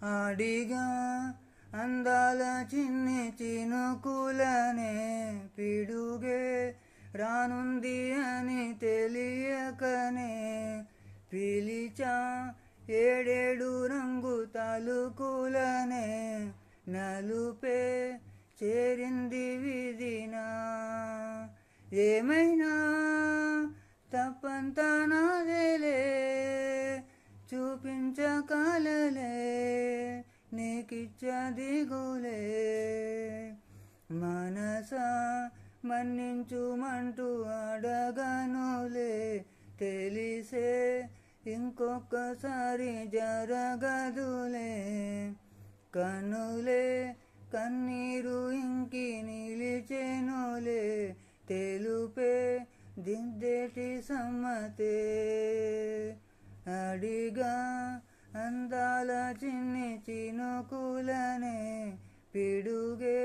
అడిగా అందాల చిన్ని చినుకులనే పిడుగే రానుంది అని తెలియకనే పిలిచా ఏడేడు రంగు తలుకులనే నలుపే చేరింది విధినా ఏమైనా తప్పంత నాదేలే చూపించకలలే నీకిచ్చ దిగులే మనసా మన్నించుమంటూ అడగనులే తెలిసే ఇంకొకసారి జరగదులే కనులే కన్నీరు ఇంకి నిలిచెనులే తెలుపే దిద్దేటి సమ్మతే అడిగా అందాల చిన్ని చినుకులనే పిడుగే